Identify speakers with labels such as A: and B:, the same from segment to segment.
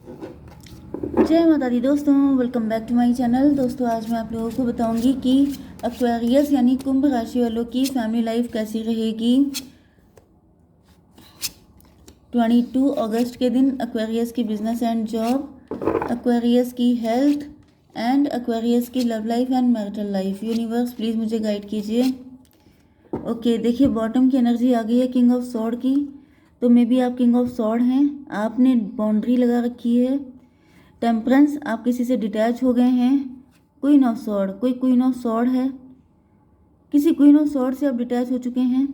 A: जय माता दी दोस्तों, welcome back to my channel. दोस्तों आज मैं आप लोगों को बताऊंगी कि एक्वेरियस यानी कुंभ राशि वालों की फैमिली लाइफ कैसी रहेगी। 22 अगस्त के दिन एक्वेरियस की बिजनेस एंड जॉब, एक्वेरियस की हेल्थ एंड एक्वेरियस की love life and marital life. Universe please मुझे गाइड कीजिए। ओके, देखिए बॉटम की एनर्जी आ गई है किंग ऑफ सॉर्ड की। तो मे बी आप किंग ऑफ सॉर्ड हैं, आपने बाउंड्री लगा रखी है। टेम्परेंस, आप किसी से डिटैच हो गए हैं। क्वीन ऑफ सॉर्ड, कोई क्वीन ऑफ सॉर्ड है, किसी क्वीन ऑफ सॉर्ड से आप डिटैच हो चुके हैं।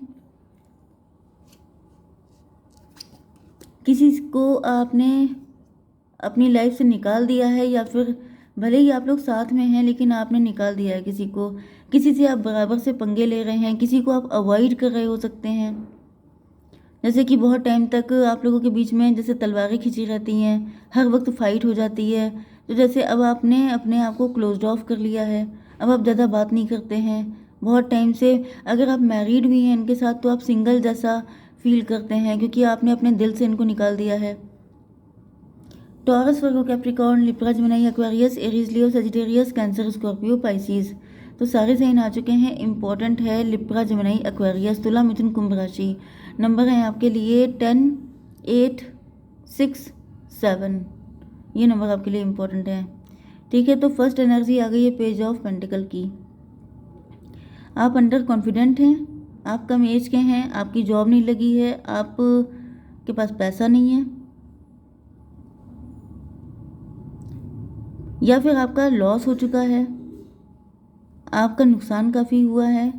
A: किसी को आपने अपनी लाइफ से निकाल दिया है, या फिर भले ही आप लोग साथ में हैं लेकिन आपने निकाल दिया है किसी को। किसी से आप बराबर से पंगे ले रहे हैं, किसी को आप अवॉइड कर रहे हो सकते हैं। जैसे कि बहुत टाइम तक आप लोगों के बीच में जैसे तलवारें खिंची रहती हैं, हर वक्त फाइट हो जाती है। तो जैसे अब आपने अपने आप को क्लोज्ड ऑफ कर लिया है, अब आप ज़्यादा बात नहीं करते हैं बहुत टाइम से। अगर आप मैरिड भी हैं इनके साथ तो आप सिंगल जैसा फील करते हैं, क्योंकि आपने अपने दिल से इनको निकाल दिया है। Taurus, Virgo, Capricorn, Libra, Gemini, Aquarius, Aries, Leo, Sagittarius, Cancer, Scorpio, Pisces. तो सारे साइन आ चुके हैं। इंपॉर्टेंट है लिब्रा, जेमिनी, एक्वेरियस, तुला, मिथुन, कुंभ राशि। नंबर है आपके लिए 10, 8, 6, 7। ये नंबर आपके लिए इम्पोर्टेंट है। ठीक है, तो फर्स्ट एनर्जी आ गई है पेज ऑफ पेंटिकल की। आप अंडर कॉन्फिडेंट हैं, आप कम एज के हैं, आपकी जॉब नहीं लगी है, आप के पास पैसा नहीं है, या फिर आपका लॉस हो चुका है, आपका नुकसान काफ़ी हुआ है।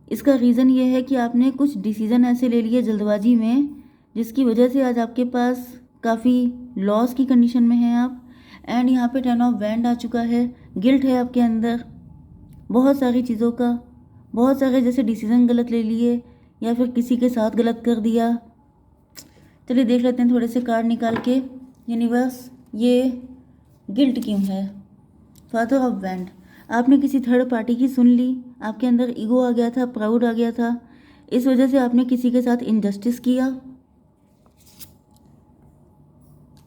A: इसका रीज़न ये है कि आपने कुछ डिसीज़न ऐसे ले लिए जल्दबाजी में, जिसकी वजह से आज आपके पास काफ़ी लॉस की कंडीशन में हैं आप। एंड यहाँ पे 10 ऑफ वैंड आ चुका है। गिल्ट है आपके अंदर बहुत सारी चीज़ों का, बहुत सारे जैसे डिसीज़न गलत ले लिए या फिर किसी के साथ गलत कर दिया। चलिए देख लेते हैं थोड़े से कार्ड निकाल के। यूनिवर्स, ये गिल्ट क्यों है? फादर ऑफ वैंड, आपने किसी थर्ड पार्टी की सुन ली, आपके अंदर ईगो आ गया था, प्राउड आ गया था, इस वजह से आपने किसी के साथ इनजस्टिस किया।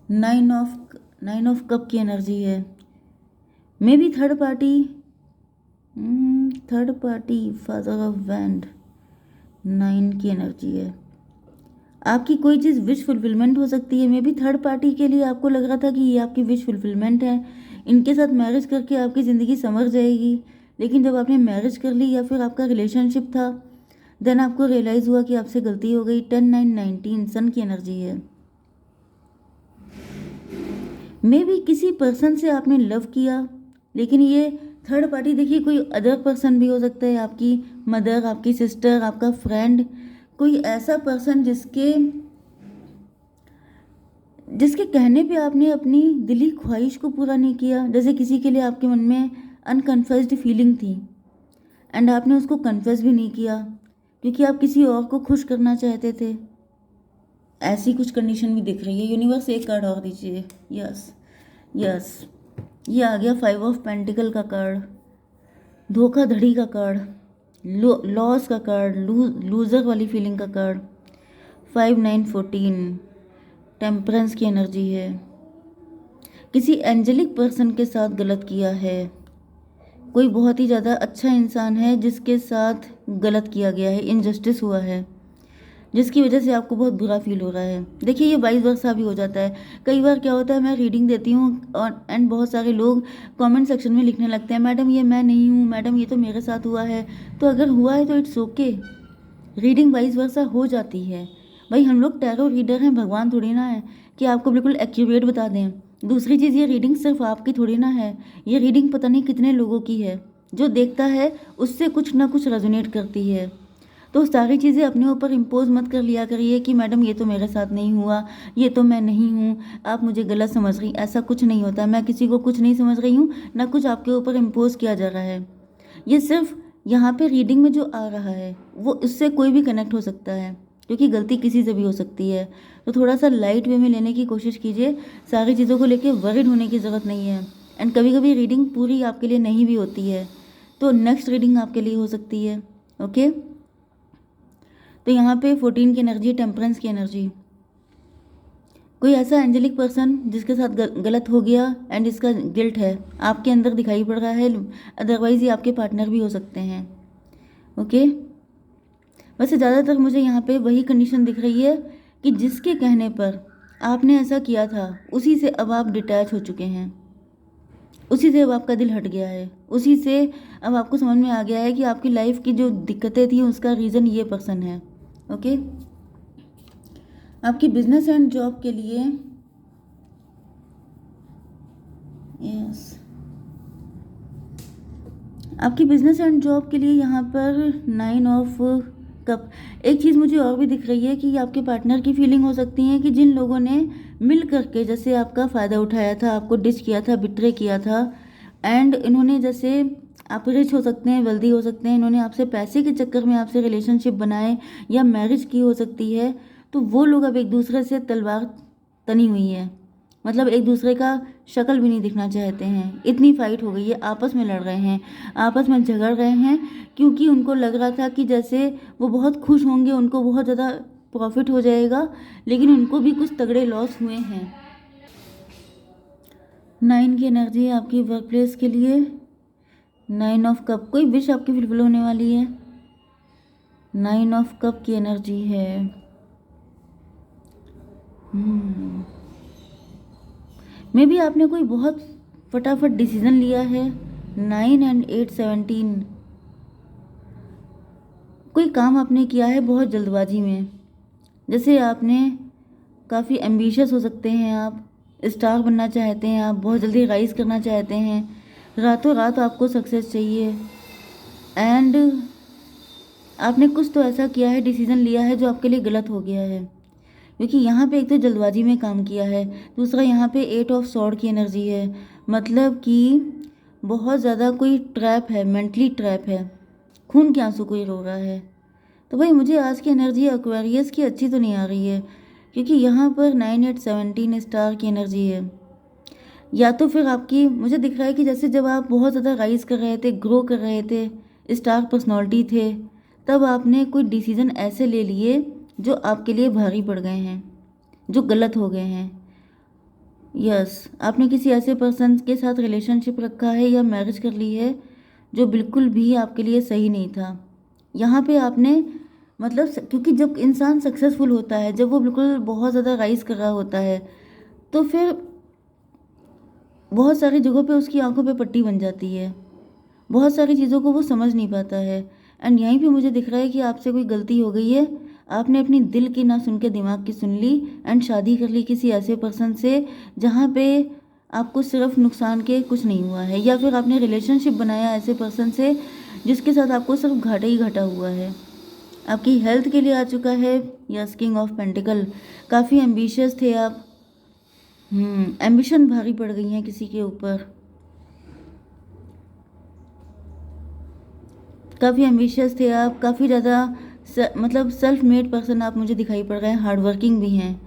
A: नाइन ऑफ कप की एनर्जी है। May be third party, father of wand, 9 की एनर्जी है। आपकी कोई चीज़ विश फुलफिलमेंट हो सकती है। मे बी थर्ड पार्टी के लिए आपको लग रहा था कि ये आपकी विश फुलफिलमेंट है, इनके साथ मैरिज करके आपकी ज़िंदगी संवर जाएगी। लेकिन जब आपने मैरिज कर ली या फिर आपका रिलेशनशिप था, देन आपको रियलाइज़ हुआ कि आपसे गलती हो गई। 10, 9, 19 सन की एनर्जी है। मे बी किसी पर्सन से आपने लव किया, लेकिन ये थर्ड पार्टी देखिए कोई अदर पर्सन भी हो सकता है, आपकी मदर, आपकी सिस्टर, आपका फ्रेंड, कोई ऐसा पर्सन जिसके कहने पे आपने अपनी दिली ख्वाहिश को पूरा नहीं किया। जैसे किसी के लिए आपके मन में अनकन्फेस्ड फीलिंग थी एंड आपने उसको कन्फेस भी नहीं किया, क्योंकि आप किसी और को खुश करना चाहते थे। ऐसी कुछ कंडीशन भी दिख रही है। यूनिवर्स एक कार्ड और दीजिए। यस यस, ये आ गया 5 ऑफ पेंटिकल का कार्ड, धोखाधड़ी का कार्ड, लॉस का कार्ड, लूजर वाली फीलिंग का कार्ड। 5, 9, 14 टेम्परेंस की एनर्जी है। किसी एंजेलिक पर्सन के साथ गलत किया है। कोई बहुत ही ज़्यादा अच्छा इंसान है जिसके साथ गलत किया गया है, इनजस्टिस हुआ है, जिसकी वजह से आपको बहुत बुरा फील हो रहा है। देखिए ये वाइस वर्सा भी हो जाता है। कई बार क्या होता है, मैं रीडिंग देती हूँ और एंड बहुत सारे लोग कमेंट सेक्शन में लिखने लगते हैं, मैडम ये मैं नहीं हूँ, मैडम ये तो मेरे साथ हुआ है। तो अगर हुआ है तो it's okay, reading vice versa हो जाती है। भाई हम लोग टैरो रीडर हैं, भगवान थोड़ी ना है कि आपको बिल्कुल एक्यूरेट बता दें। दूसरी चीज़, ये रीडिंग सिर्फ आपकी थोड़ी ना है, ये रीडिंग पता नहीं कितने लोगों की है। जो देखता है उससे कुछ ना कुछ रेजोनेट करती है। तो सारी चीज़ें अपने ऊपर इम्पोज मत कर लिया करिए कि मैडम ये तो मेरे साथ नहीं हुआ, ये तो मैं नहीं हूँ, आप मुझे गलत समझ रही। ऐसा कुछ नहीं होता, मैं किसी को कुछ नहीं समझ रही हूँ, ना कुछ आपके ऊपर इम्पोज किया जा रहा है। ये सिर्फ यहाँ पे रीडिंग में जो आ रहा है वो उससे कोई भी कनेक्ट हो सकता है, क्योंकि गलती किसी से भी हो सकती है। तो थोड़ा सा लाइट वे में लेने की कोशिश कीजिए, सारी चीज़ों को लेके वरिड होने की ज़रूरत नहीं है। एंड कभी कभी रीडिंग पूरी आपके लिए नहीं भी होती है, तो नेक्स्ट रीडिंग आपके लिए हो सकती है। ओके, तो यहाँ पे 14 की एनर्जी, टेम्परेंस की एनर्जी। कोई ऐसा एंजेलिक पर्सन जिसके साथ गलत हो गया एंड इसका गिल्ट है आपके अंदर दिखाई पड़ रहा है, अदरवाइज़ ये आपके पार्टनर भी हो सकते हैं। ओके, वैसे ज़्यादातर मुझे यहाँ पे वही कंडीशन दिख रही है कि जिसके कहने पर आपने ऐसा किया था उसी से अब आप डिटैच हो चुके हैं, उसी से अब आपका दिल हट गया है, उसी से अब आपको समझ में आ गया है कि आपकी लाइफ की जो दिक्कतें थी उसका रीज़न ये पर्सन है। ओके, आपकी बिजनेस एंड जॉब के लिए यस आपकी बिजनेस एंड जॉब के लिए यहाँ पर 9 ऑफ कप। एक चीज़ मुझे और भी दिख रही है कि आपके पार्टनर की फीलिंग हो सकती है कि जिन लोगों ने मिल करके जैसे आपका फ़ायदा उठाया था, आपको डिच किया था, बिट्रे किया था, एंड इन्होंने जैसे आप रिच हो सकते हैं, वेल्दी हो सकते हैं, इन्होंने आपसे पैसे के चक्कर में आपसे रिलेशनशिप बनाए या मैरिज की हो सकती है, तो वो लोग अब एक दूसरे से तलवार तनी हुई है, मतलब एक दूसरे का शक्ल भी नहीं दिखना चाहते हैं। इतनी फाइट हो गई है, आपस में लड़ रहे हैं, आपस में झगड़ रहे हैं, क्योंकि उनको लग रहा था कि जैसे वो बहुत खुश होंगे, उनको बहुत ज़्यादा प्रॉफिट हो जाएगा, लेकिन उनको भी कुछ तगड़े लॉस हुए हैं। 9 की एनर्जी है आपकी वर्क प्लेस के लिए। 9 ऑफ कप, कोई विश आपकी फुलफिल होने वाली है। 9 ऑफ कप की एनर्जी है। मे बी आपने कोई बहुत फटाफट डिसीजन लिया है। 9 एंड 8 17, कोई काम आपने किया है बहुत जल्दबाजी में, जैसे आपने काफ़ी एम्बिशियस हो सकते हैं, आप स्टार बनना चाहते हैं, आप बहुत जल्दी राइज करना चाहते हैं, रातों रात आपको सक्सेस चाहिए, एंड आपने कुछ तो ऐसा किया है, डिसीजन लिया है जो आपके लिए गलत हो गया है, क्योंकि यहाँ पे एक तो जल्दबाजी में काम किया है, दूसरा यहाँ पे 8 ऑफ सॉर्ड की एनर्जी है, मतलब कि बहुत ज़्यादा कोई ट्रैप है, मेंटली ट्रैप है, खून के आंसू कोई रो रहा है। तो भाई मुझे आज की एनर्जी एक्वेरियस की अच्छी तो नहीं आ रही है, क्योंकि यहाँ पर 9 8 17 स्टार की एनर्जी है। या तो फिर आपकी, मुझे दिख रहा है कि जैसे जब आप बहुत ज़्यादा राइज कर रहे थे, ग्रो कर रहे थे, स्टार पर्सनालिटी थे, तब आपने कोई डिसीज़न ऐसे ले लिए जो आपके लिए भारी पड़ गए हैं, जो गलत हो गए हैं। यस, आपने किसी ऐसे पर्सन के साथ रिलेशनशिप रखा है या मैरिज कर ली है जो बिल्कुल भी आपके लिए सही नहीं था। यहाँ पे आपने मतलब क्योंकि जब इंसान सक्सेसफुल होता है, जब वो बिल्कुल बहुत ज़्यादा राइज कर रहा होता है, तो फिर बहुत सारी जगहों पे उसकी आंखों पे पट्टी बन जाती है, बहुत सारी चीज़ों को वो समझ नहीं पाता है। एंड यहीं पे मुझे दिख रहा है कि आपसे कोई गलती हो गई है, आपने अपनी दिल की ना सुन के दिमाग की सुन ली, एंड शादी कर ली किसी ऐसे पर्सन से जहाँ पे आपको सिर्फ नुकसान के कुछ नहीं हुआ है, या फिर आपने रिलेशनशिप बनाया ऐसे पर्सन से जिसके साथ आपको सिर्फ घाटा ही घाटा हुआ है। आपकी हेल्थ के लिए आ चुका है यस किंग ऑफ पेंटिकल। काफ़ी एम्बिशियस थे आप, एम्बिशन भारी पड़ गई हैं किसी के ऊपर, काफ़ी एम्बिशियस थे आप, काफ़ी ज़्यादा मतलब सेल्फ मेड पर्सन आप मुझे दिखाई पड़ रहे हैं, हार्ड वर्किंग भी हैं,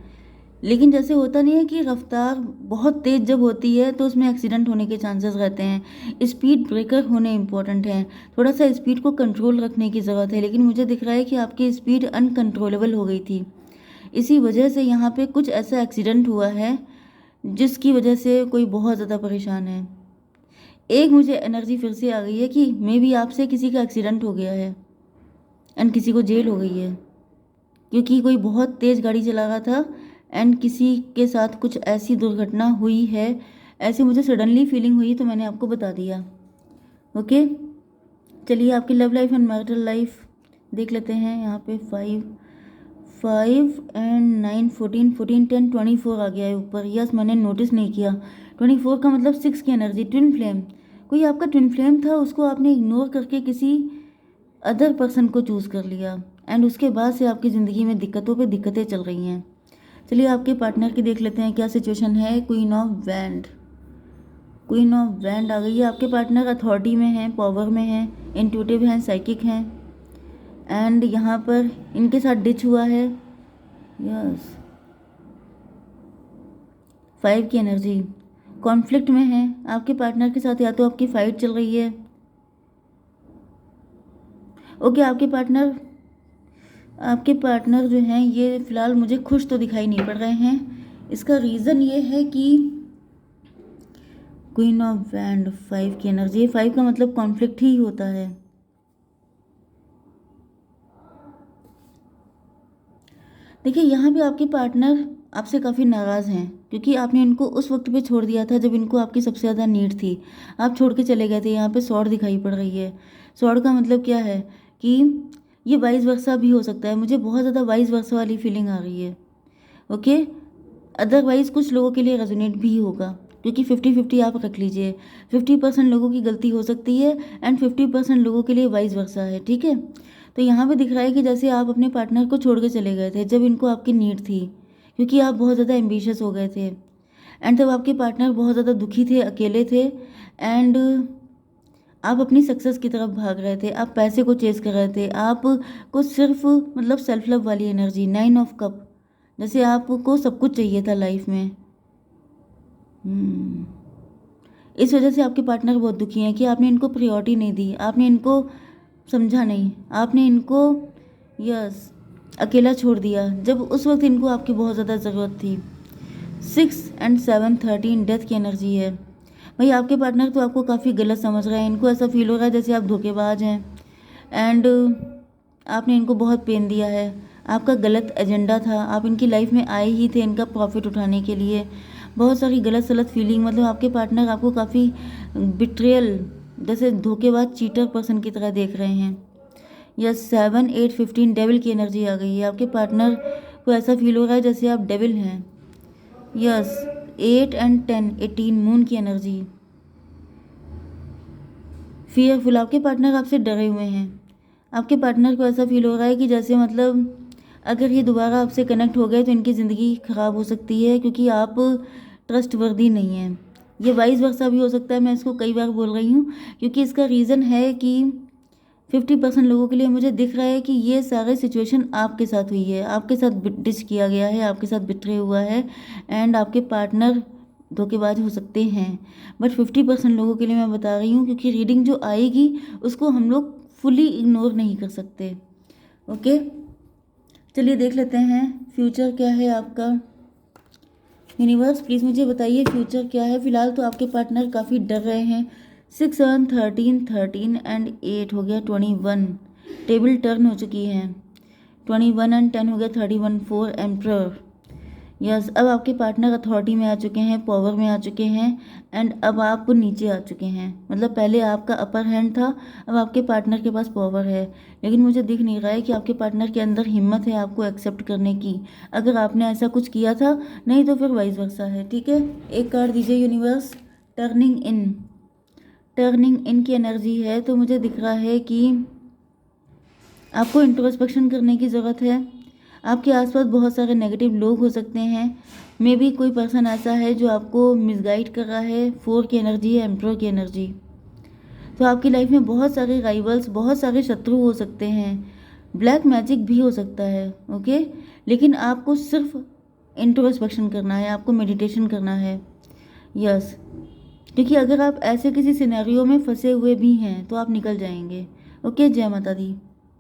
A: लेकिन जैसे होता नहीं है कि रफ्तार बहुत तेज़ जब होती है तो उसमें एक्सीडेंट होने के चांसेस रहते हैं। स्पीड ब्रेकर होने इंपॉर्टेंट हैं, थोड़ा सा स्पीड को कंट्रोल रखने की ज़रूरत है, लेकिन मुझे दिख रहा है कि आपकी स्पीड अनकंट्रोलेबल हो गई थी, इसी वजह से यहाँ पे कुछ ऐसा एक्सीडेंट हुआ है जिसकी वजह से कोई बहुत ज़्यादा परेशान है। एक मुझे एनर्जी फिर से आ गई है कि मे बी आपसे किसी का एक्सीडेंट हो गया है एंड किसी को जेल हो गई है, क्योंकि कोई बहुत तेज़ गाड़ी चला रहा था एंड किसी के साथ कुछ ऐसी दुर्घटना हुई है, ऐसी मुझे सडनली फीलिंग हुई तो मैंने आपको बता दिया। ओके, चलिए आपकी love life and marital life देख लेते हैं। यहाँ पे 5 एंड 9 14 14 10 24 आ गया है ऊपर। यस, मैंने नोटिस नहीं किया। 24 का मतलब 6 की एनर्जी, ट्विन फ्लेम। कोई आपका ट्विन फ्लेम था, उसको आपने इग्नोर करके किसी अदर पर्सन को चूज़ कर लिया, एंड उसके बाद से आपकी ज़िंदगी में दिक्कतों पे दिक्कतें चल रही हैं। चलिए आपके पार्टनर की देख लेते हैं क्या सिचुएशन है। Queen of wand, queen of wand आ गई है। आपके पार्टनर अथॉरिटी में हैं, पावर में हैं, इंट्यूटिव हैं, साइकिक हैं, एंड यहाँ पर इनके साथ डिच हुआ है। यस, 5 की एनर्जी, कॉन्फ्लिक्ट में है आपके पार्टनर के साथ, या तो आपकी फाइट चल रही है। ओके, आपके पार्टनर जो हैं ये फ़िलहाल मुझे खुश तो दिखाई नहीं पड़ रहे हैं, इसका रीज़न ये है कि क्वीन ऑफ वैंड 5 की एनर्जी, 5 का मतलब कॉन्फ्लिक्ट ही होता है। देखिए यहाँ पे आपके पार्टनर आपसे काफ़ी नाराज़ हैं क्योंकि आपने इनको उस वक्त पे छोड़ दिया था जब इनको आपकी सबसे ज़्यादा नीड थी। आप छोड़ के चले गए थे। यहाँ पे स्वॉर्ड दिखाई पड़ रही है। स्वॉर्ड का मतलब क्या है कि ये वाइस वर्सा भी हो सकता है। मुझे बहुत ज़्यादा वाइस वर्सा वाली फीलिंग आ रही है। ओके, अदरवाइज़ कुछ लोगों के लिए रेजोनेट भी होगा क्योंकि 50-50 आप रख लीजिए। 50% लोगों की गलती हो सकती है एंड 50% लोगों के लिए वाइस वर्सा है। ठीक है, तो यहाँ पे दिख रहा है कि जैसे आप अपने पार्टनर को छोड़ के चले गए थे जब इनको आपकी नीड थी, क्योंकि आप बहुत ज़्यादा एम्बिशियस हो गए थे एंड तब आपके पार्टनर बहुत ज़्यादा दुखी थे, अकेले थे एंड आप अपनी सक्सेस की तरफ भाग रहे थे। आप पैसे को चेस कर रहे थे। आप को सिर्फ मतलब सेल्फ लव वाली एनर्जी, 9 ऑफ कप, जैसे आपको सब कुछ चाहिए था लाइफ में। इस वजह से आपके पार्टनर बहुत दुखी हैं कि आपने इनको प्रायोरिटी नहीं दी, आपने इनको समझा नहीं, आपने इनको यस अकेला छोड़ दिया जब उस वक्त इनको आपकी बहुत ज़्यादा ज़रूरत थी। 6 एंड 7 13 डेथ की एनर्जी है। भाई आपके पार्टनर तो आपको काफ़ी गलत समझ रहे हैं। इनको ऐसा फील हो रहा है जैसे आप धोखेबाज हैं एंड आपने इनको बहुत पेन दिया है। आपका गलत एजेंडा था। आप इनकी लाइफ में आए ही थे इनका प्रॉफिट उठाने के लिए। बहुत सारी गलत सलत फीलिंग, मतलब आपके पार्टनर आपको काफ़ी बिट्रेयल, जैसे धोखेबाज चीटर पर्सन की तरह देख रहे हैं। यस, 7 8 15 डेविल की एनर्जी आ गई है। आपके पार्टनर को ऐसा फील हो रहा है जैसे आप डेविल हैं। यस, 8 एंड 10 18 मून की एनर्जी। फियरफुल, आपके पार्टनर आपसे डरे हुए हैं। आपके पार्टनर को ऐसा फील हो रहा है कि जैसे मतलब अगर ये दोबारा आपसे कनेक्ट हो गए तो इनकी ज़िंदगी ख़राब हो सकती है क्योंकि आप ट्रस्ट वर्दी नहीं हैं। ये वाइस वर्सा भी हो सकता है। मैं इसको कई बार बोल रही हूँ क्योंकि इसका रीज़न है कि 50% लोगों के लिए मुझे दिख रहा है कि ये सारे सिचुएशन आपके साथ हुई है, आपके साथ डिच किया गया है, आपके साथ बिट्रे हुआ है एंड आपके पार्टनर धोखेबाज हो सकते हैं। बट 50% लोगों के लिए मैं बता रही हूँ क्योंकि रीडिंग जो आएगी उसको हम लोग फुली इग्नोर नहीं कर सकते। ओके, चलिए देख लेते हैं फ्यूचर क्या है आपका। यूनिवर्स प्लीज़ मुझे बताइए फ्यूचर क्या है। फिलहाल तो आपके पार्टनर काफ़ी डर रहे हैं। 6 7 13 13 एंड 8 हो गया 21, टेबल टर्न हो चुकी है। 21 एंड 10 हो गया 31, 4 एम्परर। यस, अब आपके पार्टनर अथॉरिटी में आ चुके हैं, पावर में आ चुके हैं एंड अब आप नीचे आ चुके हैं। मतलब पहले आपका अपर हैंड था, अब आपके पार्टनर के पास पावर है। लेकिन मुझे दिख नहीं रहा है कि आपके पार्टनर के अंदर हिम्मत है आपको एक्सेप्ट करने की, अगर आपने ऐसा कुछ किया था। नहीं तो फिर वाइस वर्सा है। ठीक है, एक कार्ड दीजिए यूनिवर्स। टर्निंग इन, टर्निंग इन की एनर्जी है तो मुझे दिख रहा है कि आपको इंट्रोस्पेक्शन करने की ज़रूरत है। आपके आसपास बहुत सारे नेगेटिव लोग हो सकते हैं। मे बी कोई पर्सन ऐसा है जो आपको मिसगाइड कर रहा है। 4 की एनर्जी है, एम्परर की एनर्जी। तो आपकी लाइफ में बहुत सारे राइवल्स, बहुत सारे शत्रु हो सकते हैं। ब्लैक मैजिक भी हो सकता है। ओके, लेकिन आपको सिर्फ इंट्रोस्पेक्शन करना है, आपको मेडिटेशन करना है। यस, क्योंकि अगर आप ऐसे किसी सिनेरियो में फंसे हुए भी हैं तो आप निकल जाएंगे। ओके, जय माता दी।